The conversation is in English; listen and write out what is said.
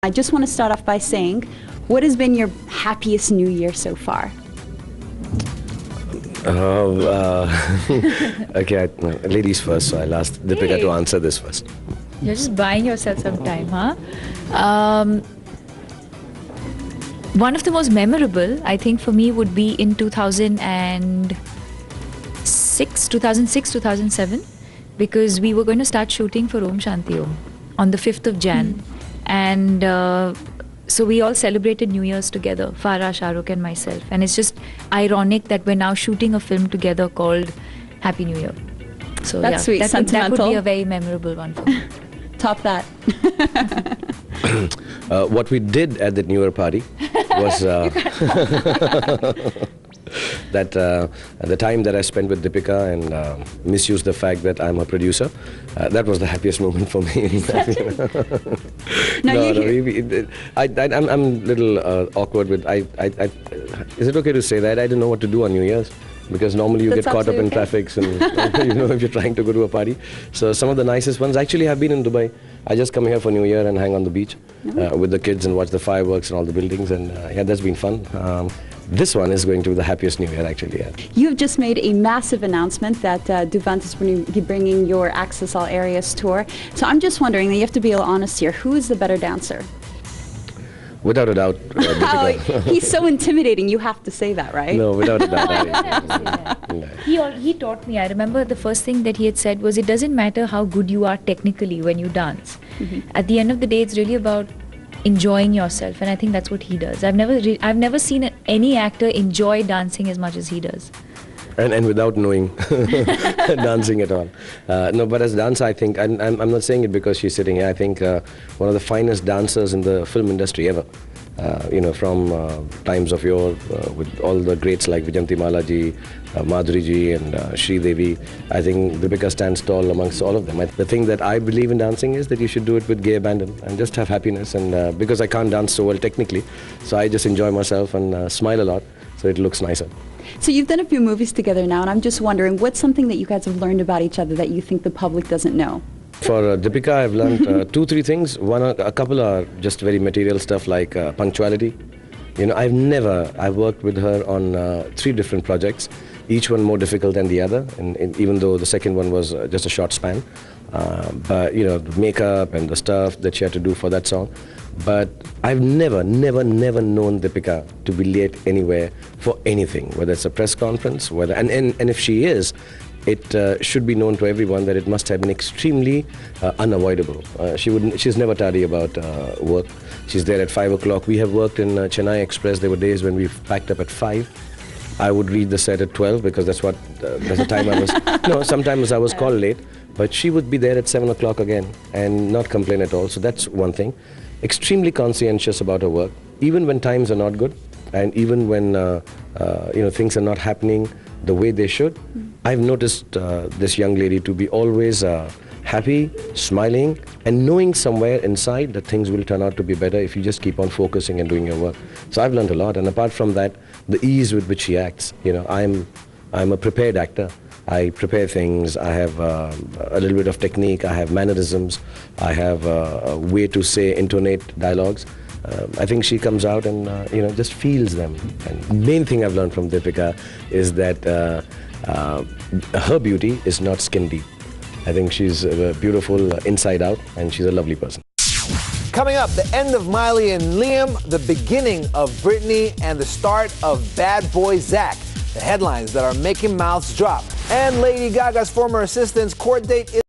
I just want to start off by saying, what has been your happiest New Year so far? Okay, ladies first, so I'll ask Deepika to answer this first. You're just buying yourself some time, huh? One of the most memorable, I think, for me would be in 2006, 2007, because we were going to start shooting for Om Shanti Om on the 5th of Jan. And so we all celebrated New Year's together, Farah, Shah Rukh and myself. And it's just ironic that we're now shooting a film together called Happy New Year. So That's sweet, that would be a very memorable one for me. Top that. What we did at the New Year party was that the time that I spent with Deepika and misused the fact that I'm a producer. That was the happiest moment for me. I'm a little awkward with. Is it okay to say that? I didn't know what to do on New Year's. Because normally you get caught up in traffics and if you're trying to go to a party. So some of the nicest ones actually have been in Dubai. I just come here for New Year and hang on the beach with the kids and watch the fireworks and all the buildings, and yeah, that's been fun. This one is going to be the happiest New Year actually. Yeah. You've just made a massive announcement that Duvant is bringing your Access All Areas tour. So I'm just wondering, and you have to be a little honest here, who is the better dancer? Without a doubt. He's so intimidating, you have to say that, right? No, without a doubt. He taught me, I remember the first thing that he had said was, it doesn't matter how good you are technically when you dance. At the end of the day, it's really about enjoying yourself, and I think that's what he does. I've never seen any actor enjoy dancing as much as he does. And without knowing dancing at all. No, but as dancer, I think, I'm not saying it because she's sitting here, I think one of the finest dancers in the film industry ever. From times of yore, with all the greats like Vijayanti Malaji, Madhuri ji and Sri Devi, I think Deepika stands tall amongst all of them. The thing that I believe in dancing is that you should do it with gay abandon and just have happiness, and because I can't dance so well technically, so I just enjoy myself and smile a lot, so it looks nicer. So you've done a few movies together now, and I'm just wondering, what's something that you guys have learned about each other that you think the public doesn't know? For Deepika, I've learned 2-3 things. A couple are just very material stuff like punctuality. I've worked with her on 3 different projects, each one more difficult than the other, and even though the second one was just a short span. But the makeup and the stuff that she had to do for that song. But I've never known Deepika to be late anywhere for anything, whether it's a press conference, and if she is, it should be known to everyone that it must have been extremely unavoidable. She's never tardy about work. She's there at 5 o'clock. We have worked in Chennai Express. There were days when we packed up at 5. I would read the set at 12 because that's the time I was. No, sometimes I was called late, but she would be there at 7 o'clock again and not complain at all. So that's one thing. Extremely conscientious about her work, even when times are not good, and even when things are not happening the way they should. I've noticed this young lady to be always happy, smiling, and knowing somewhere inside that things will turn out to be better if you just keep on focusing and doing your work. So I've learned a lot, and apart from that, the ease with which she acts. I'm a prepared actor. I prepare things. I have a little bit of technique. I have mannerisms. I have a way to say, intonate dialogues. I think she comes out and just feels them. And the main thing I've learned from Deepika is that her beauty is not skin deep. I think she's beautiful inside out, and she's a lovely person. Coming up, the end of Miley and Liam, the beginning of Britney, and the start of Bad Boy Zach. The headlines that are making mouths drop. And Lady Gaga's former assistant's court date is